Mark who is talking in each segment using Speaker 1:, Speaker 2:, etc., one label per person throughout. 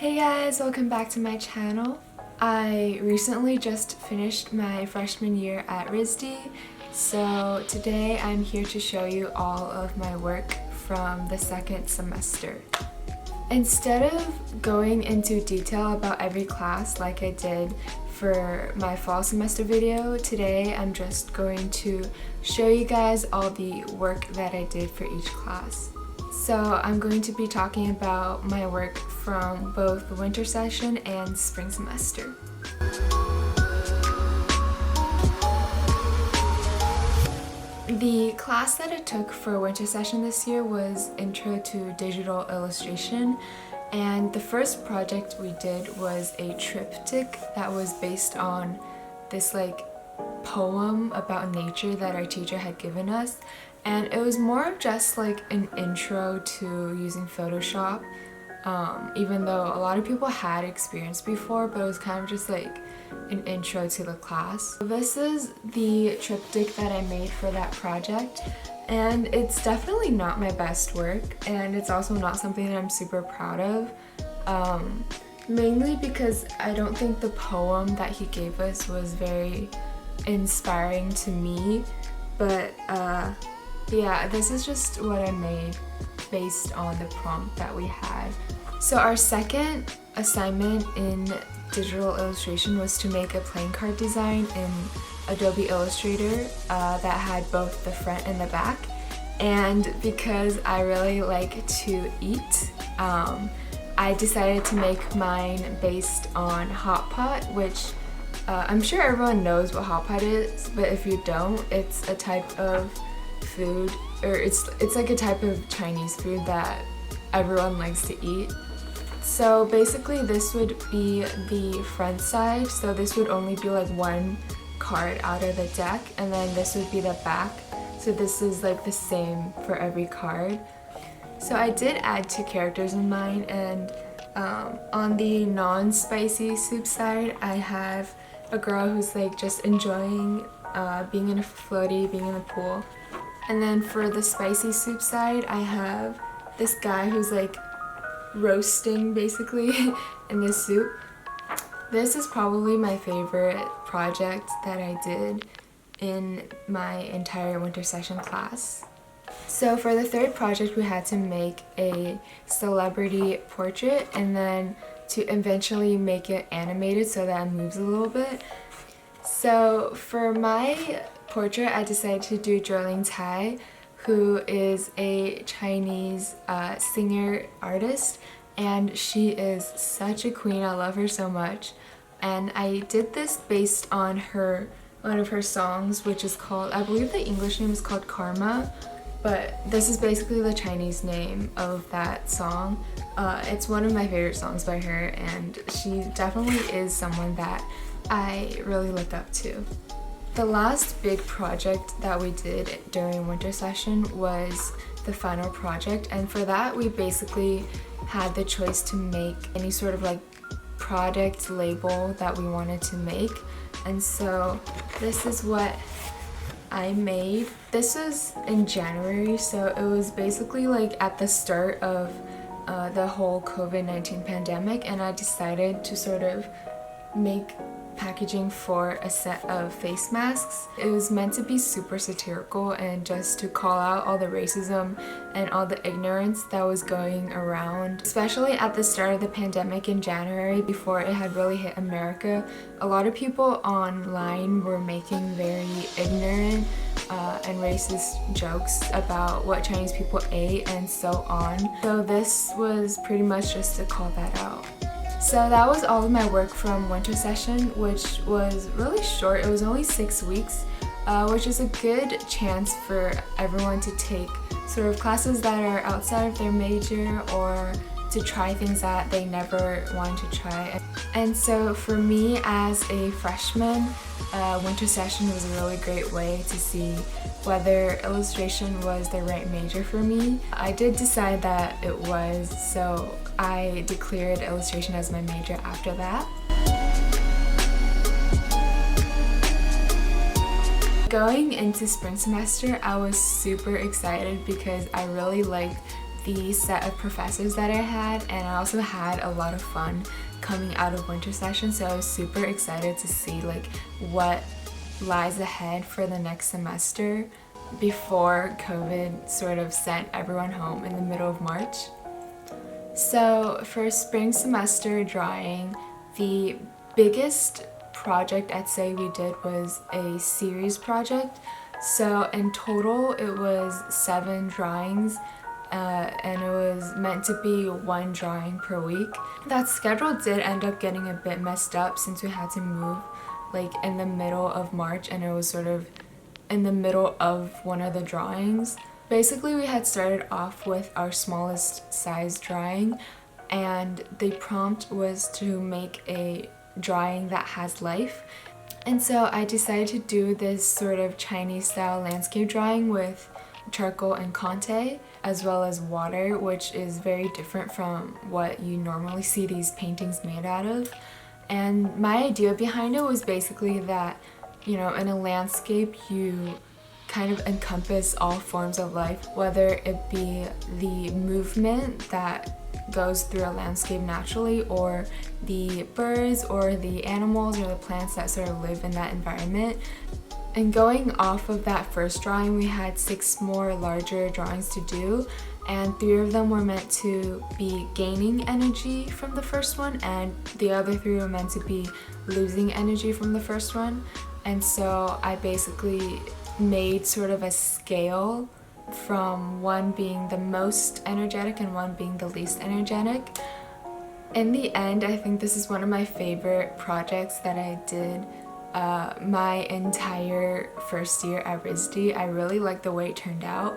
Speaker 1: Hey guys, welcome back to my channel. I recently just finished my freshman year at RISD, so today I'm here to show you all of my work from the second semester. Instead of going into detail about every class like I did for my fall semester video, today I'm just going to show you guys all the work that I did for each class. So I'm going to be talking about my work from both the winter session and spring semester. The class that I took for winter session this year was Intro to Digital Illustration, and the first project we did was a triptych that was based on this poem about nature that our teacher had given us. And it was more of just an intro to using Photoshop, even though a lot of people had experience before, but it was kind of just an intro to the class. So this is the triptych that I made for that project, and it's definitely not my best work, and it's also not something that I'm super proud of, mainly because I don't think the poem that he gave us was very inspiring to me, but yeah, this is just what I made based on the prompt that we had. So our second assignment in digital illustration was to make a playing card design in Adobe Illustrator that had both the front and the back. And because I really like to eat, I decided to make mine based on hot pot, which I'm sure everyone knows what hot pot is, but if you don't, it's a type of food, or it's like a type of Chinese food that everyone likes to eat. So basically this would be the front side, so this would only be one card out of the deck, and then this would be the back, so this is the same for every card. So I did add 2 characters in mine, and on the non-spicy soup side I have a girl who's just enjoying being in a floaty, being in the pool. And then for the spicy soup side, I have this guy who's roasting basically in this soup. This is probably my favorite project that I did in my entire winter session class. So for the third project, we had to make a celebrity portrait and then to eventually make it animated so that it moves a little bit. So for my portrait, I decided to do Zhou Tai, who is a Chinese singer artist, and she is such a queen. I love her so much. And I did this based on one of her songs, which is called, I believe the English name is called Karma, but this is basically the Chinese name of that song. It's one of my favorite songs by her, and she definitely is someone that I really look up to. The last big project that we did during winter session was the final project, and for that we basically had the choice to make any sort of product label that we wanted to make, and so this is what I made. This was in January, so it was basically at the start of the whole COVID-19 pandemic, and I decided to sort of make packaging for a set of face masks. It was meant to be super satirical and just to call out all the racism and all the ignorance that was going around, especially at the start of the pandemic in January before it had really hit America. A lot of people online were making very ignorant and racist jokes about what Chinese people ate and so on. So this was pretty much just to call that out. So that was all of my work from winter session, which was really short. It was only 6 weeks, which is a good chance for everyone to take sort of classes that are outside of their major or to try things that they never wanted to try. And so for me as a freshman, winter session was a really great way to see whether illustration was the right major for me. I did decide that it was, so I declared illustration as my major after that. Going into spring semester, I was super excited because I really liked the set of professors that I had, and I also had a lot of fun coming out of winter session, so I was super excited to see like what lies ahead for the next semester before COVID sort of sent everyone home in the middle of March. So for spring semester drawing, the biggest project I'd say we did was a series project. So in total it was 7 drawings, and it was meant to be 1 drawing per week. That schedule did end up getting a bit messed up since we had to move like in the middle of March, and it was sort of in the middle of one of the drawings. Basically, we had started off with our smallest size drawing, and the prompt was to make a drawing that has life. And so I decided to do this sort of Chinese style landscape drawing with charcoal and conte, as well as water, which is very different from what you normally see these paintings made out of. And my idea behind it was basically that, you know, in a landscape you kind of encompass all forms of life, whether it be the movement that goes through a landscape naturally, or the birds or the animals or the plants that sort of live in that environment. And going off of that first drawing, we had 6 more larger drawings to do, and 3 of them were meant to be gaining energy from the first one, and the other 3 were meant to be losing energy from the first one. And so I basically made sort of a scale from one being the most energetic and one being the least energetic. In the end, I think this is one of my favorite projects that I did my entire first year at RISD. I really like the way it turned out.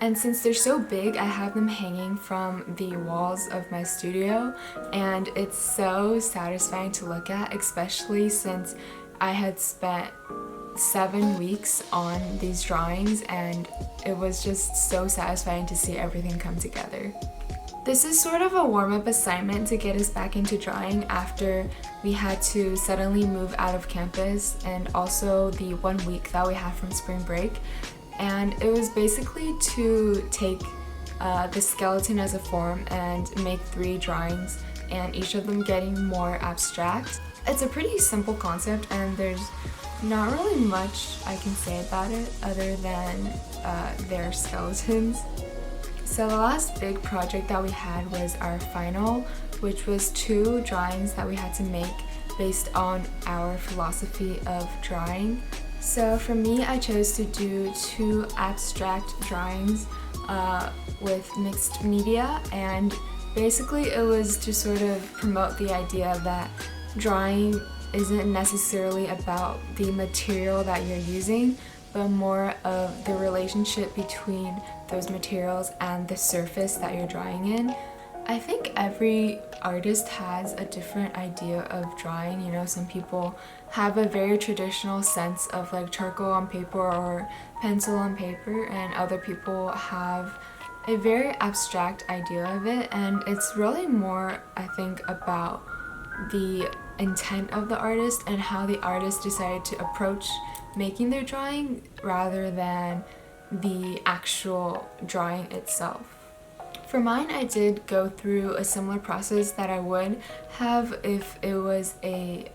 Speaker 1: And since they're so big, I have them hanging from the walls of my studio, and it's so satisfying to look at, especially since I had spent 7 weeks on these drawings, and it was just so satisfying to see everything come together. This is sort of a warm-up assignment to get us back into drawing after we had to suddenly move out of campus, and also the 1 week that we had from spring break. And it was basically to take the skeleton as a form and make 3 drawings, and each of them getting more abstract. It's a pretty simple concept, and there's not really much I can say about it other than their skeletons. So the last big project that we had was our final, which was 2 drawings that we had to make based on our philosophy of drawing. So for me, I chose to do 2 abstract drawings with mixed media, and basically it was to sort of promote the idea that drawing isn't necessarily about the material that you're using, but more of the relationship between those materials and the surface that you're drawing in. I think every artist has a different idea of drawing. You know, some people have a very traditional sense of like charcoal on paper or pencil on paper, and other people have a very abstract idea of it, and it's really more, I think, about the intent of the artist and how the artist decided to approach making their drawing rather than the actual drawing itself. For mine, I did go through a similar process that I would have if it was a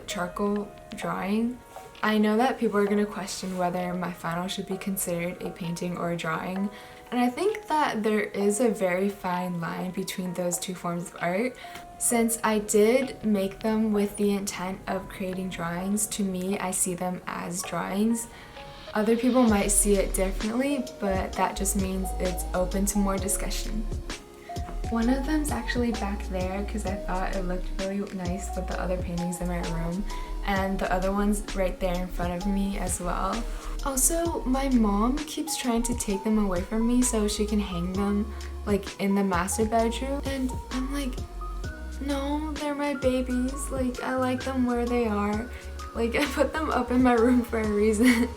Speaker 1: charcoal drawing. I know that people are going to question whether my final should be considered a painting or a drawing, and I think that there is a very fine line between those 2 forms of art. Since I did make them with the intent of creating drawings, to me, I see them as drawings. Other people might see it differently, but that just means it's open to more discussion. One of them's actually back there because I thought it looked really nice with the other paintings in my room, and the other one's right there in front of me as well. Also, my mom keeps trying to take them away from me so she can hang them like in the master bedroom, and I'm like, no, they're my babies. Like, I like them where they are. Like, I put them up in my room for a reason.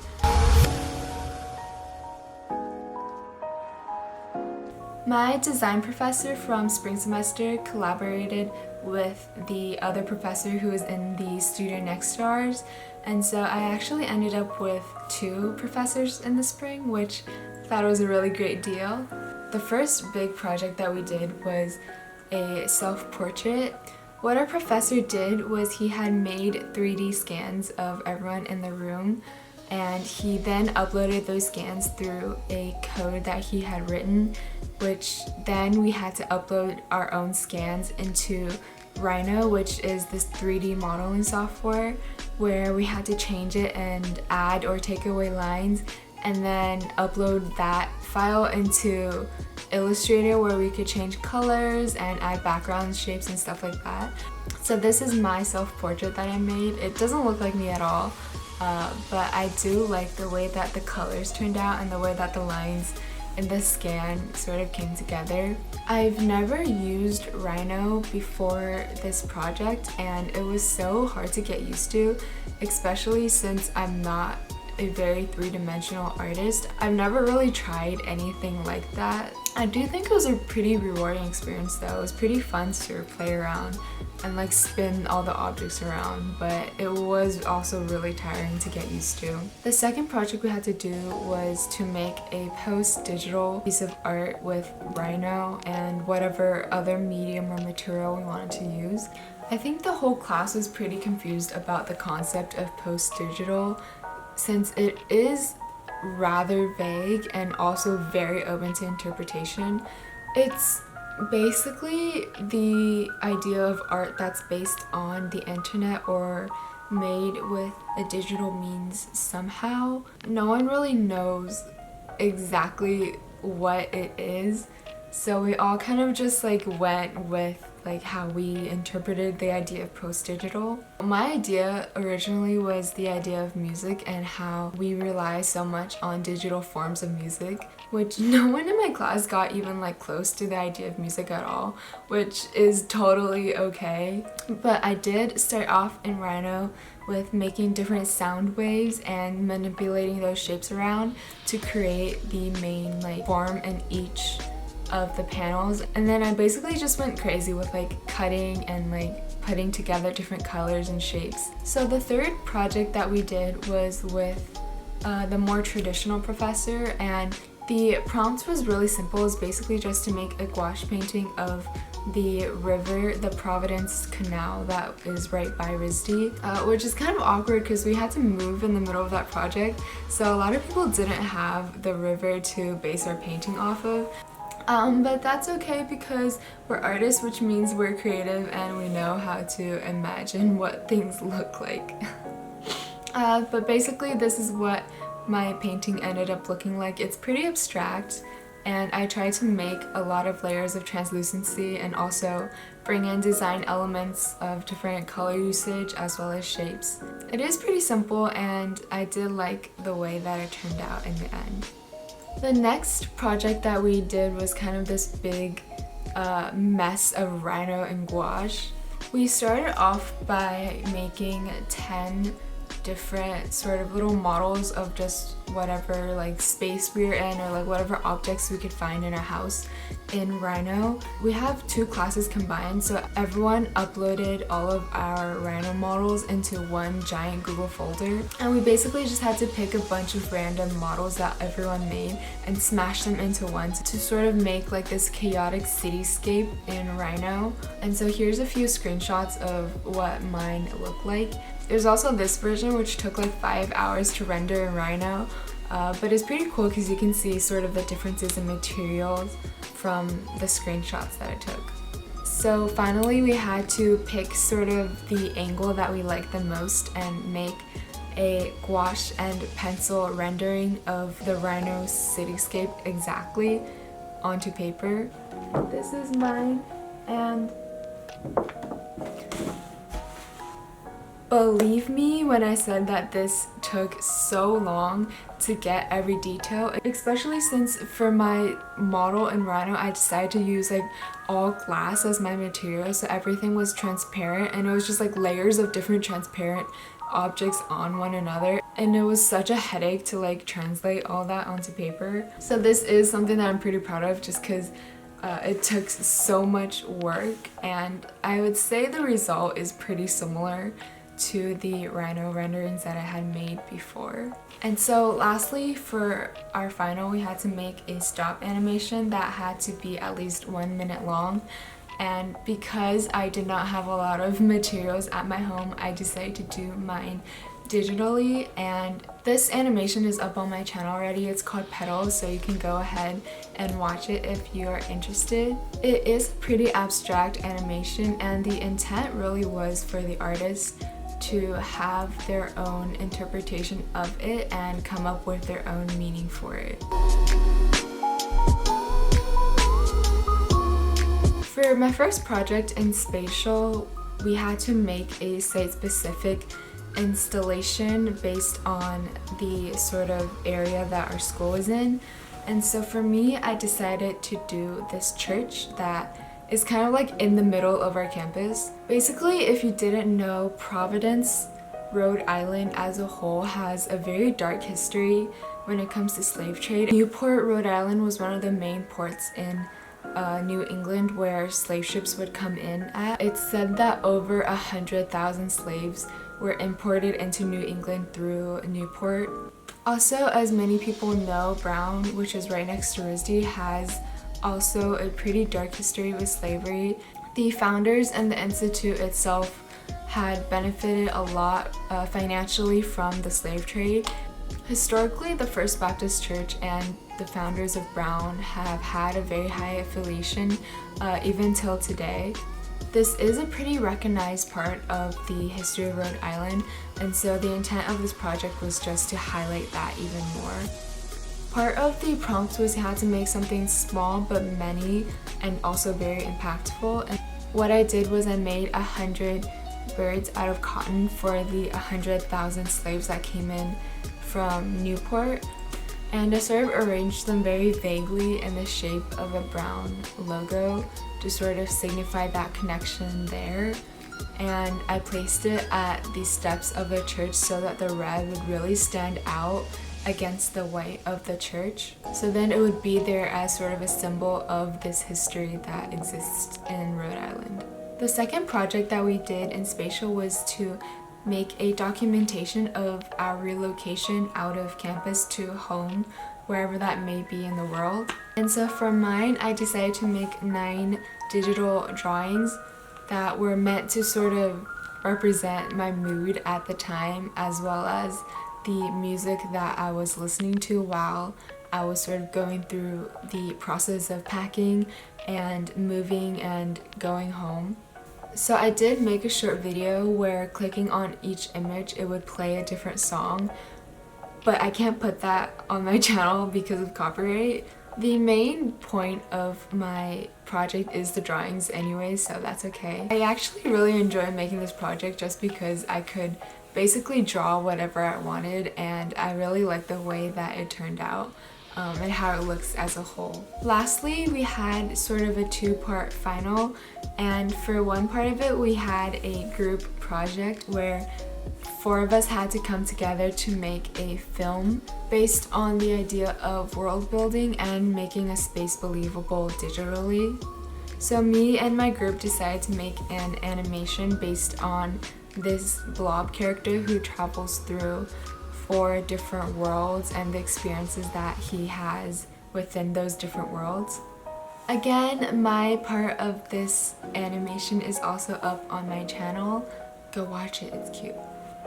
Speaker 1: My design professor from spring semester collaborated with the other professor who was in the studio next to ours, and so I actually ended up with 2 professors in the spring, which I thought was a really great deal. The first big project that we did was a self-portrait. What our professor did was he had made 3D scans of everyone in the room, and he then uploaded those scans through a code that he had written, which then we had to upload our own scans into Rhino, which is this 3D modeling software where we had to change it and add or take away lines, and then upload that file into Illustrator where we could change colors and add background shapes and stuff like that. So this is my self-portrait that I made. It doesn't look like me at all, but I do like the way that the colors turned out and the way that the lines in the scan sort of came together. I've never used Rhino before this project, and it was so hard to get used to, especially since I'm not a very three-dimensional artist. I've never really tried anything like that. I do think it was a pretty rewarding experience though. It was pretty fun to play around and like spin all the objects around, but it was also really tiring to get used to. The second project we had to do was to make a post-digital piece of art with Rhino and whatever other medium or material we wanted to use. I think the whole class was pretty confused about the concept of post-digital, since it is rather vague and also very open to interpretation. It's basically the idea of art that's based on the internet or made with a digital means somehow. No one really knows exactly what it is, so we all kind of just like went with like how we interpreted the idea of post-digital. My idea originally was the idea of music and how we rely so much on digital forms of music, which no one in my class got even like close to the idea of music at all, which is totally okay. But I did start off in Rhino with making different sound waves and manipulating those shapes around to create the main like form in each of the panels, and then I basically just went crazy with like cutting and like putting together different colors and shapes. So the third project that we did was with the more traditional professor, and the prompt was really simple. It's basically just to make a gouache painting of the river, the Providence Canal that is right by RISD, which is kind of awkward because we had to move in the middle of that project, so a lot of people didn't have the river to base our painting off of. But that's okay because we're artists, which means we're creative and we know how to imagine what things look like. But basically this is what my painting ended up looking like. It's pretty abstract, and I tried to make a lot of layers of translucency and also bring in design elements of different color usage as well as shapes. It is pretty simple, and I did like the way that it turned out in the end. The next project that we did was kind of this big mess of Rhino and gouache. We started off by making 10 different sort of little models of just whatever like space we were in, or like whatever objects we could find in our house in Rhino. We have 2 classes combined, so everyone uploaded all of our Rhino models into one giant Google folder, and we basically just had to pick a bunch of random models that everyone made and smash them into one to sort of make like this chaotic cityscape in Rhino. And so here's a few screenshots of what mine looked like. There's also this version which took like 5 hours to render in Rhino, but it's pretty cool because you can see sort of the differences in materials from the screenshots that I took. So finally we had to pick sort of the angle that we liked the most and make a gouache and pencil rendering of the Rhino cityscape exactly onto paper. This is mine, and believe me when I said that this took so long to get every detail, especially since for my model in Rhino I decided to use like all glass as my material, so everything was transparent, and it was just like layers of different transparent objects on one another, and it was such a headache to like translate all that onto paper. So this is something that I'm pretty proud of just because it took so much work, and I would say the result is pretty similar to the rhino renderings that I had made before. And so lastly, for our final, we had to make a stop animation that had to be at least 1 minute long. And because I did not have a lot of materials at my home, I decided to do mine digitally, and this animation is up on my channel already. It's called Petals, so you can go ahead and watch it if you are interested. It is pretty abstract animation, and the intent really was for the artist to have their own interpretation of it and come up with their own meaning for it. For my first project in Spatial, we had to make a site-specific installation based on the sort of area that our school is in. And so for me, I decided to do this church that is kind of like in the middle of our campus. Basically, if you didn't know, Providence, Rhode Island as a whole has a very dark history when it comes to slave trade. Newport, Rhode Island was one of the main ports in New England where slave ships would come in at. It's said that over 100,000 slaves were imported into New England through Newport. Also, as many people know, Brown, which is right next to RISD, has also a pretty dark history with slavery. The founders and the institute itself had benefited a lot financially from the slave trade. Historically, the First Baptist Church and the founders of Brown have had a very high affiliation even till today. This is a pretty recognized part of the history of Rhode Island, and so the intent of this project was just to highlight that even more. Part of the prompt was how to make something small but many and also very impactful. And what I did was I made 100 birds out of cotton for the 100,000 slaves that came in from Newport, and I sort of arranged them very vaguely in the shape of a brown logo to sort of signify that connection there. And I placed it at the steps of the church so that the red would really stand out against the white of the church. So then it would be there as sort of a symbol of this history that exists in Rhode Island. The second project that we did in Spatial was to make a documentation of our relocation out of campus to home, wherever that may be in the world. And so for mine, I decided to make 9 digital drawings that were meant to sort of represent my mood at the time, as well as the music that I was listening to while I was sort of going through the process of packing and moving and going home. So I did make a short video where clicking on each image, it would play a different song, but I can't put that on my channel because of copyright. The main point of my project is the drawings anyway, so that's okay. I actually really enjoy making this project just because I could basically draw whatever I wanted, and I really like the way that it turned out and how it looks as a whole. Lastly, we had sort of a 2-part final, and for one part of it we had a group project where 4 of us had to come together to make a film based on the idea of world building and making a space believable digitally. So me and my group decided to make an animation based on this blob character who travels through 4 different worlds and the experiences that he has within those different worlds. Again, my part of this animation is also up on my channel. Go watch it, it's cute.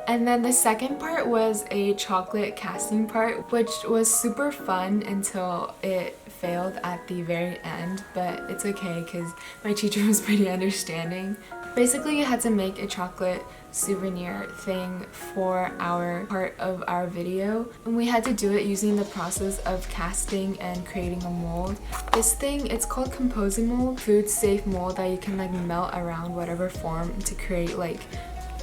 Speaker 1: And then the second part was a chocolate casting part, which was super fun until it failed at the very end, but it's okay because my teacher was pretty understanding. Basically, you had to make a chocolate souvenir thing for our part of our video, and we had to do it using the process of casting and creating a mold. This thing, it's called composing mold, food safe mold that you can like melt around whatever form to create like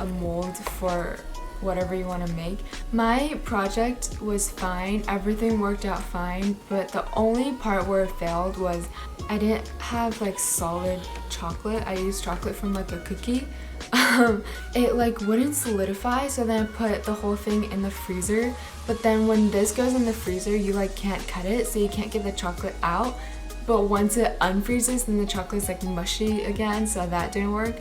Speaker 1: a mold for whatever you want to make. My project was fine, everything worked out fine, but the only part where it failed was I didn't have like solid chocolate. I used chocolate from like a cookie. It like wouldn't solidify, so then I put the whole thing in the freezer, but then when this goes in the freezer you like can't cut it, so you can't get the chocolate out, but once it unfreezes then the chocolate's like mushy again, so that didn't work.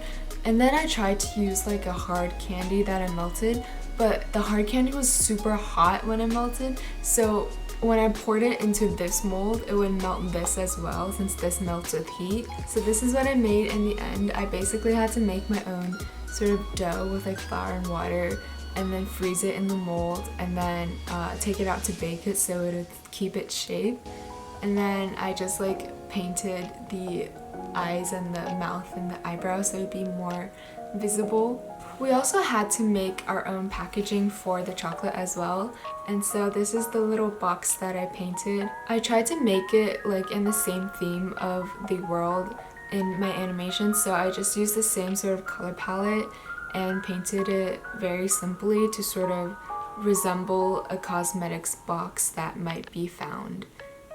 Speaker 1: And then I tried to use like a hard candy that I melted, but the hard candy was super hot when it melted, so when I poured it into this mold, it would melt this as well, since this melts with heat. So this is what I made in the end. I basically had to make my own sort of dough with like flour and water, and then freeze it in the mold, and then take it out to bake it so it would keep its shape. And then I just like painted the eyes and the mouth and the eyebrows so it would be more visible. We also had to make our own packaging for the chocolate as well, and so this is the little box that I painted. I tried to make it like in the same theme of the world in my animation, so I just used the same sort of color palette and painted it very simply to sort of resemble a cosmetics box that might be found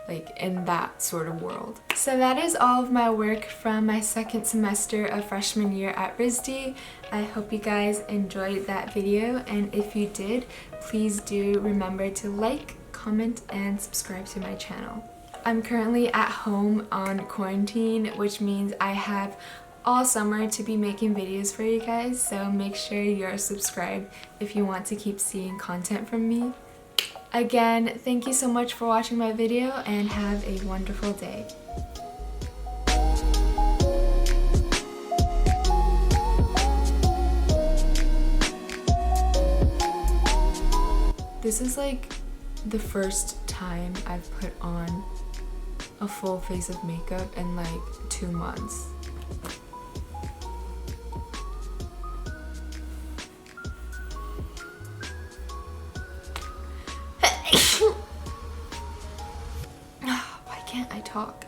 Speaker 1: like in that sort of world. So that is all of my work from my second semester of freshman year at RISD. I hope you guys enjoyed that video, and if you did, please do remember to like, comment, and subscribe to my channel. I'm currently at home on quarantine, which means I have all summer to be making videos for you guys, so make sure you're subscribed if you want to keep seeing content from me. Again, thank you so much for watching my video, and have a wonderful day. This is like the first time I've put on a full face of makeup in like 2 months. Why can't I talk?